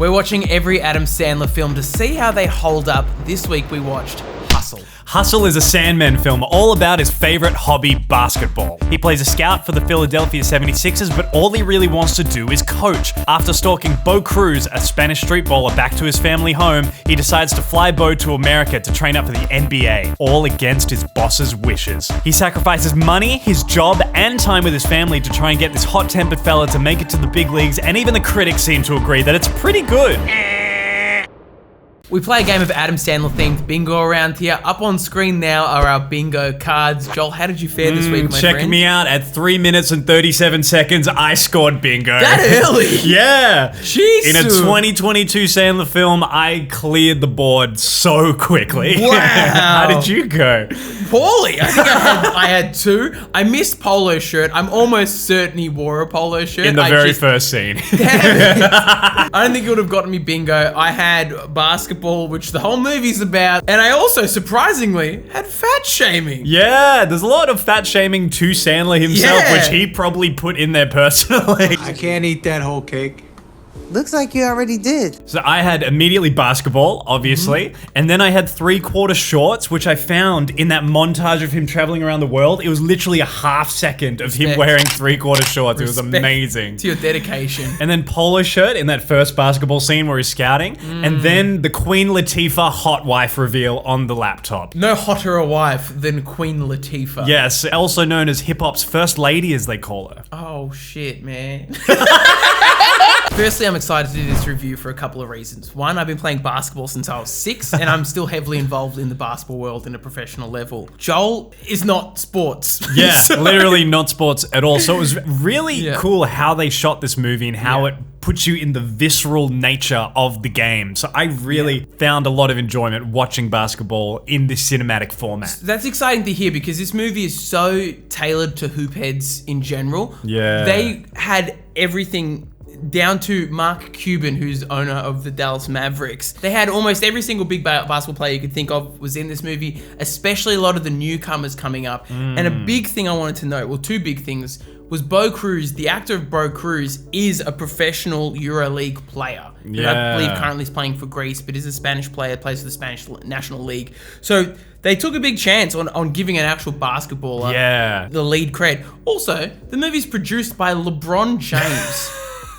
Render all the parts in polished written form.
We're watching every Adam Sandler film to see how they hold up. This week we watched Hustle. Hustle is a Sandman film all about his favorite hobby, basketball. He plays a scout for the Philadelphia 76ers, but all he really wants to do is coach. After stalking Bo Cruz, a Spanish street baller, back to his family home, he decides to fly Bo to America to train up for the NBA, all against his boss's wishes. He sacrifices money, his job, and time with his family to try and get this hot-tempered fella to make it to the big leagues, and even the critics seem to agree that it's pretty good. We play a game of Adam Sandler themed bingo around here. Up on screen now are our bingo cards. Joel, how did you fare this week, my friend? Check me out. At 3 minutes and 37 seconds, I scored bingo. That early? Yeah. Jesus. In a 2022 Sandler film, I cleared the board so quickly. Wow. How did you go? Poorly. I think I had two. I missed Polo shirt. I'm almost certain he wore a Polo shirt. In the very first scene. Damn it. I don't think it would have gotten me bingo. I had basketball, which the whole movie's about. And I also, surprisingly, had fat shaming. Yeah, there's a lot of fat shaming to Sandler himself, Yeah. which he probably put in there personally. I can't eat that whole cake. Looks like you already did. So I had immediately basketball, obviously, and then I had 3/4 shorts, which I found in that montage of him traveling around the world. It was literally a half second of him Respect. wearing 3/4 shorts. It was Respect amazing. to your dedication. And then Polo shirt in that first basketball scene where he's scouting, and then the Queen Latifah hot wife reveal on the laptop. No hotter a wife than Queen Latifah. Yes, also known as hip-hop's first lady, as they call her. Oh, shit, man. Firstly, I'm excited to do this review for a couple of reasons. One, I've been playing basketball since I was 6, and I'm still heavily involved in the basketball world in a professional level. Joel is not sports. Yeah, literally not sports at all. So it was really Yeah. cool how they shot this movie and how Yeah. it puts you in the visceral nature of the game. So I really found a lot of enjoyment watching basketball in this cinematic format. That's exciting to hear because this movie is so tailored to hoop heads in general. Yeah. They had everything down to Mark Cuban, who's owner of the Dallas Mavericks. They had almost every single big basketball player you could think of was in this movie, especially a lot of the newcomers coming up. And a big thing I wanted to note, well, two big things, was Bo Cruz, the actor of Bo Cruz, is a professional EuroLeague player. Who I believe currently is playing for Greece, but is a Spanish player, plays for the Spanish National League. So they took a big chance on giving an actual basketballer the lead cred. Also, the movie's produced by LeBron James.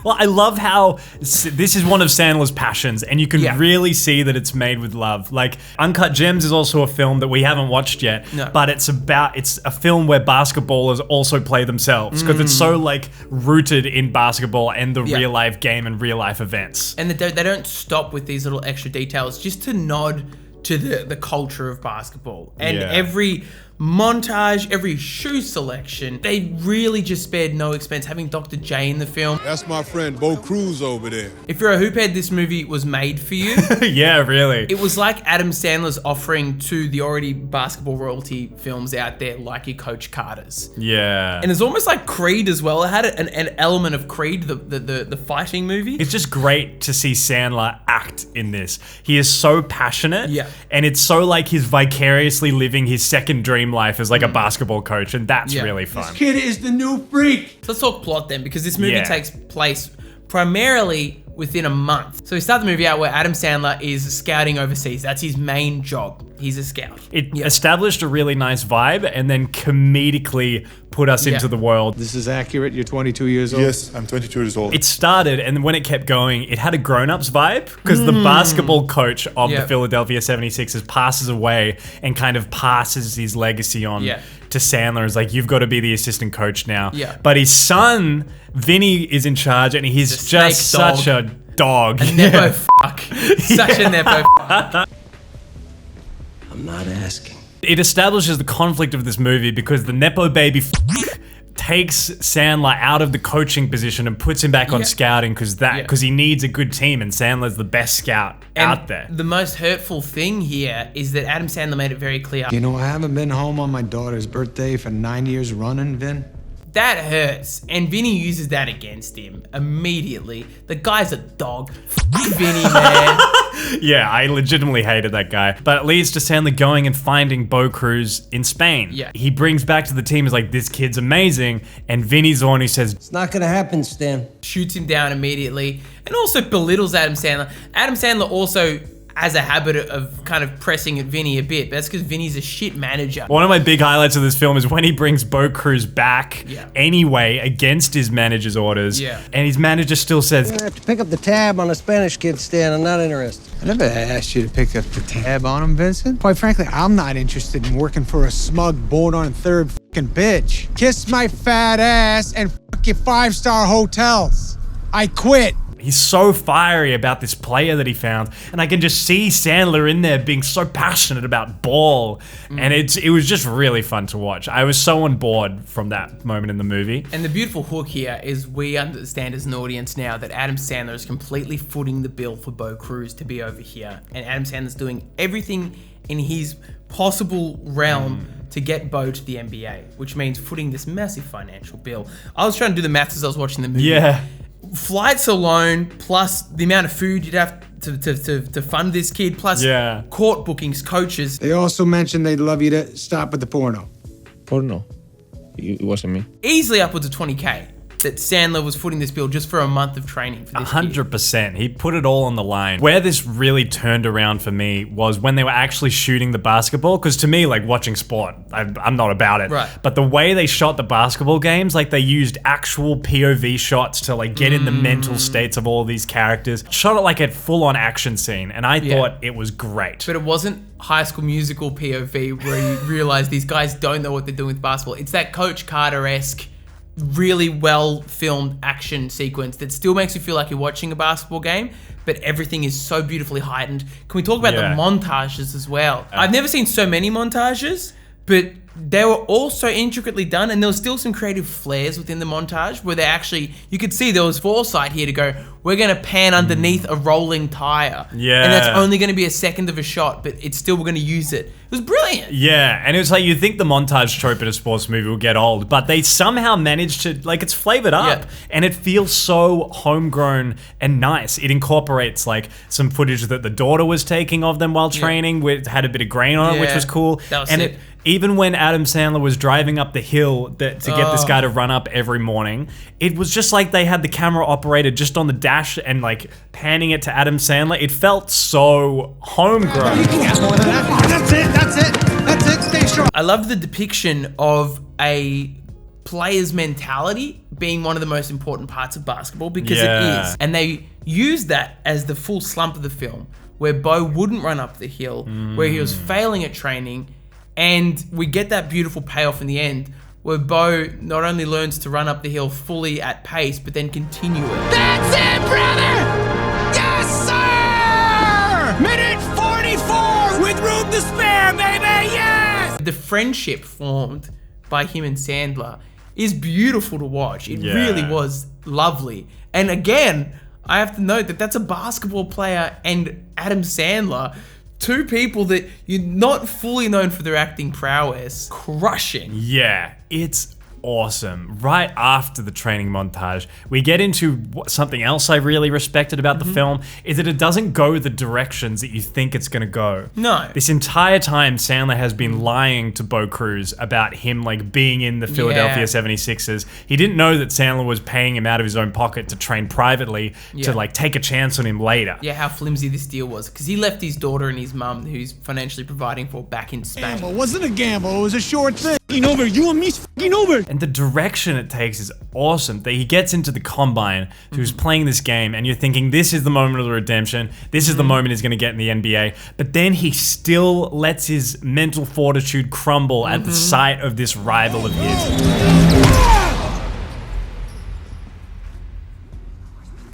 Well, I love how this is one of Sandler's passions, and you can really see that it's made with love. Like, Uncut Gems is also a film that we haven't watched yet, but it's a film where basketballers also play themselves, because it's so, like, rooted in basketball and the real-life game and real-life events. And they don't stop with these little extra details just to nod to the culture of basketball. And every montage, every shoe selection, they really just spared no expense having Dr. J in the film. That's my friend Bo Cruz over there. If you're a hoophead, this movie was made for you. Yeah, really. It was like Adam Sandler's offering to the already basketball royalty films out there, like your Coach Carter's. Yeah. And it's almost like Creed as well. It had an element of Creed, the fighting movie. It's just great to see Sandler act in this. He is so passionate, and it's so like he's vicariously living his second dream life as like a basketball coach, and that's really fun. This kid is the new freak. So let's talk plot then, because this movie takes place primarily within a month. So we start the movie out where Adam Sandler is scouting overseas. That's his main job. He's a scout. It established a really nice vibe and then comedically put us into the world. This is accurate. You're 22 years old. Yes, I'm 22 years old. It started, and when it kept going, it had a grown-ups vibe, because the basketball coach of the Philadelphia 76ers passes away and kind of passes his legacy on to Sandler. It's like, you've got to be the assistant coach now. But his son, Vinny, is in charge, and he's just such a dog. A nepo fuck. Such a nepo fuck. I'm not asking. It establishes the conflict of this movie because the nepo baby takes Sandler out of the coaching position and puts him back on scouting because he needs a good team, and Sandler's the best scout out there. The most hurtful thing here is that Adam Sandler made it very clear. You know, I haven't been home on my daughter's birthday for 9 years running, Vin. That hurts. And Vinny uses that against him immediately. The guy's a dog. F Vinny, man. Yeah, I legitimately hated that guy. But it leads to Sandler going and finding Bo Cruz in Spain. Yeah. He brings back to the team, is like, this kid's amazing. And Vinny's the one who says, It's not gonna happen, Stan. Shoots him down immediately. And also belittles Adam Sandler. Adam Sandler also has a habit of kind of pressing at Vinny a bit. But that's because Vinny's a shit manager. one of my big highlights of this film is when he brings Bo Cruz back Yeah. anyway against his manager's orders. Yeah. And his manager still says, I have to pick up the tab on a Spanish kid, Stan. I'm not interested. I never asked you to pick up the tab on him, Vincent. Quite frankly, I'm not interested in working for a smug, born-on-third fucking bitch. Kiss my fat ass and fuck your 5-star hotels. I quit. he's so fiery about this player that he found, and I can just see Sandler in there being so passionate about ball, and it was just really fun to watch. I was so on board from that moment in the movie. And the beautiful hook here is we understand as an audience now that Adam Sandler is completely footing the bill for Bo Cruz to be over here, and Adam Sandler's doing everything in his possible realm to get Bo to the NBA, which means footing this massive financial bill. I was trying to do the maths as I was watching the movie. Yeah. Flights alone, plus the amount of food you'd have to fund this kid, plus court bookings, coaches. They also mentioned they'd love you to stop with the porno. Porno? It wasn't me. Easily upwards of 20K that Sandler was footing this bill just for a month of training for this 100%. He put it all on the line. Where this really turned around for me was when they were actually shooting the basketball, because to me, like, watching sport, I'm not about it. Right. But the way they shot the basketball games, like, they used actual POV shots to, like, get in the mental states of all these characters. Shot it like a full-on action scene, and I thought it was great. But it wasn't High School Musical POV where you realize these guys don't know what they're doing with basketball. It's that Coach Carter-esque, really well filmed action sequence that still makes you feel like you're watching a basketball game, but everything is so beautifully heightened. Can we talk about the montages as well? I've never seen so many montages, but they were all so intricately done, and there was still some creative flares within the montage where they actually, you could see there was foresight here to go, we're gonna pan underneath a rolling tire. Yeah. And that's only gonna be a second of a shot, but it's still, we're gonna use it. It was brilliant. Yeah, and it was like, you'd think the montage trope in a sports movie will get old, but they somehow managed to, like, it's flavored up, and it feels so homegrown and nice. It incorporates, like, some footage that the daughter was taking of them while training, which had a bit of grain on it, which was cool. That was and sick. Even when Adam Sandler was driving up the hill to get this guy to run up every morning, it was just like they had the camera operated just on the dash and, like, panning it to Adam Sandler. It felt so homegrown. That's it, stay strong. I love the depiction of a player's mentality being one of the most important parts of basketball, because it is. And they use that as the full slump of the film, where Bo wouldn't run up the hill, where he was failing at training, and we get that beautiful payoff in the end, where Bo not only learns to run up the hill fully at pace, but then continue it. That's it, brother! Yes, sir! Minute 44 with room to spare, baby, yes! The friendship formed by him and Sandler is beautiful to watch. It really was lovely. And again, I have to note that that's a basketball player and Adam Sandler, two people that you're not fully known for their acting prowess, crushing. Yeah, it's awesome. Right after the training montage, we get into something else I really respected about the film, is that it doesn't go the directions that you think it's gonna go. No. This entire time, Sandler has been lying to Bo Cruz about him, like, being in the Philadelphia 76ers. He didn't know that Sandler was paying him out of his own pocket to train privately to, like, take a chance on him later. Yeah, how flimsy this deal was, because he left his daughter and his mum, who's financially providing for, back in Spain. It wasn't a gamble, it was a short thing. Over, you and me's over. And the direction it takes is awesome. That he gets into the combine, who's playing this game, and you're thinking, this is the moment of the redemption. This is the moment he's going to get in the NBA. But then he still lets his mental fortitude crumble at the sight of this rival of his.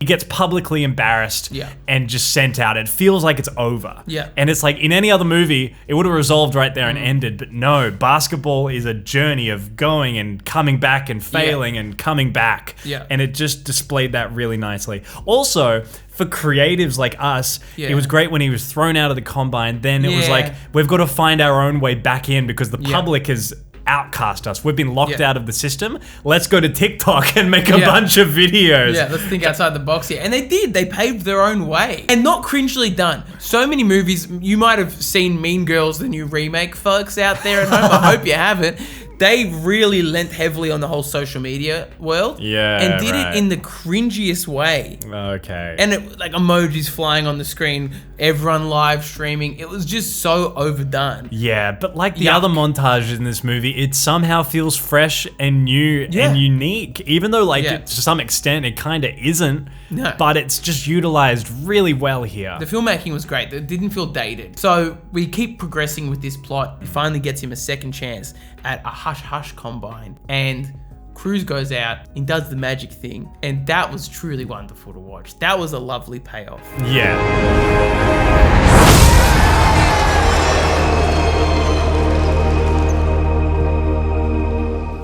He gets publicly embarrassed and just sent out. It feels like it's over. Yeah. And it's like, in any other movie, it would have resolved right there and ended. But no, basketball is a journey of going and coming back and failing and coming back. Yeah. And it just displayed that really nicely. Also, for creatives like us, it was great when he was thrown out of the combine. Then it was like, we've got to find our own way back in, because the public has outcast us. We've been locked Yeah. out of the system. Let's go to TikTok and make a bunch of videos. Yeah, let's think outside the box here. And they did. They paved their own way. And not cringely done. So many movies, you might have seen Mean Girls, the new remake, folks out there at home. I hope you haven't. They really lent heavily on the whole social media world. Yeah, and did right. it in the cringiest way. Okay. And it, like emojis flying on the screen, everyone live streaming. It was just so overdone. Yeah, but like the Yuck. other montages in this movie, it somehow feels fresh and new Yeah. and unique. Even though, like, Yeah. to some extent, it kind of isn't. No. But it's just utilized really well here. The filmmaking was great. It didn't feel dated. So we keep progressing with this plot. It finally gets him a second chance at a Hush Hush combine. And Cruz goes out and does the magic thing. And that was truly wonderful to watch. That was a lovely payoff. Yeah.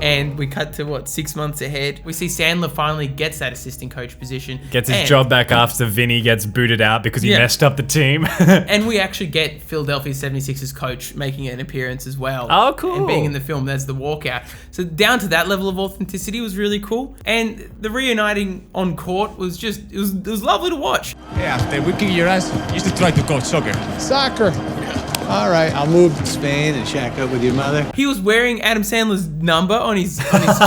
And we cut to, 6 months ahead. We see Sandler finally gets that assistant coach position. Gets his And- job back after Vinny gets booted out because he Yeah. messed up the team. And we actually get Philadelphia 76ers coach making an appearance as well. Oh, cool. And being in the film as the walkout. So down to that level of authenticity was really cool. And the reuniting on court was just, it was lovely to watch. Yeah, after wicking your ass, you used to try to coach soccer. Soccer. All right, I'll move to Spain and shack up with your mother. He was wearing Adam Sandler's number on his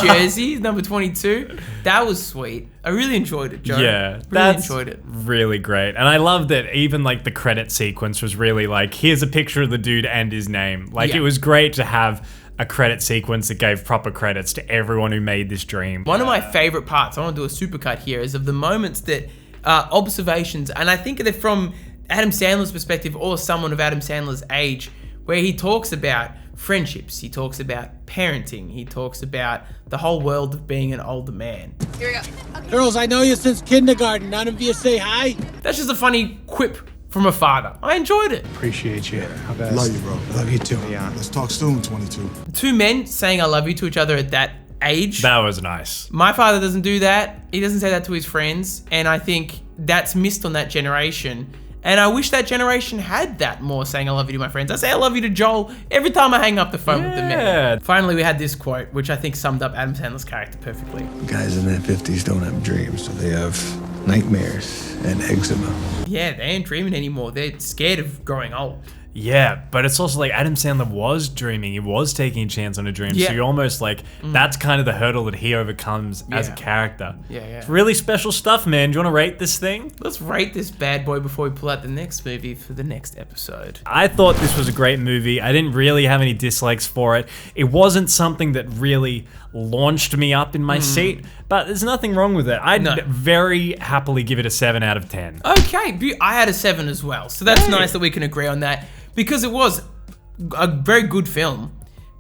jersey, number 22. That was sweet. I really enjoyed it, Joe. Yeah, really that's enjoyed it. really great. And I love that even like the credit sequence was really like, here's a picture of the dude and his name. Like Yeah. it was great to have a credit sequence that gave proper credits to everyone who made this dream. One of my favorite parts, I want to do a supercut here, is of the moments that observations, and I think they're from Adam Sandler's perspective or someone of Adam Sandler's age, where he talks about friendships, he talks about parenting, he talks about the whole world of being an older man. Here we go. Okay. Girls, I know you since kindergarten. None of you say hi. That's just a funny quip from a father. I enjoyed it. Appreciate you. Love you, bro. Love you too. Let's talk soon, 22. Two men saying I love you to each other at that age. That was nice. My father doesn't do that. He doesn't say that to his friends. And I think that's missed on that generation. And I wish that generation had that more, saying I love you to my friends. I say I love you to Joel every time I hang up the phone with the Yeah. men. Finally, we had this quote, which I think summed up Adam Sandler's character perfectly. Guys in their 50s don't have dreams, so they have nightmares and eczema. Yeah, they ain't dreaming anymore. They're scared of growing old. Yeah, but it's also like Adam Sandler was dreaming. He was taking a chance on a dream. Yeah. So you're almost like, that's kind of the hurdle that he overcomes as a Yeah. character. Yeah. It's really special stuff, man. Do you want to rate this thing? Let's rate this bad boy before we pull out the next movie for the next episode. I thought this was a great movie. I didn't really have any dislikes for it. It wasn't something that really launched me up in my seat, but there's nothing wrong with it. I'd No. very happily give it a 7 out of 10. Okay, I had a 7 as well. So that's nice that we can agree on that. Because it was a very good film,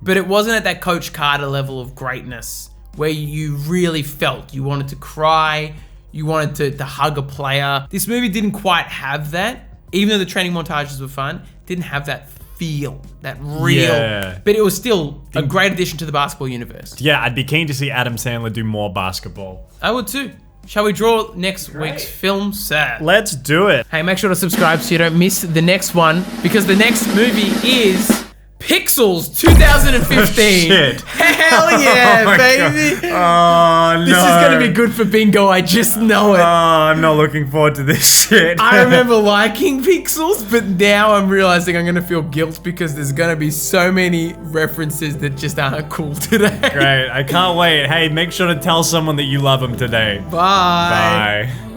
but it wasn't at that Coach Carter level of greatness where you really felt you wanted to cry, you wanted to hug a player. This movie didn't quite have that. Even though the training montages were fun, didn't have that feel, that real. Yeah. But it was still a great addition to the basketball universe. Yeah, I'd be keen to see Adam Sandler do more basketball. I would too. Shall we draw next week's film, sir? Let's do it. Hey, make sure to subscribe so you don't miss the next one, because the next movie is Pixels 2015. Shit. Hell yeah, Oh my baby. God. Oh, no. This is going to be good for bingo, I just know it. Oh, I'm not looking forward to this shit. I remember liking Pixels, but now I'm realizing I'm going to feel guilt because there's going to be so many references that just aren't cool today. Great. I can't wait. Hey, make sure to tell someone that you love them today. Bye. Bye.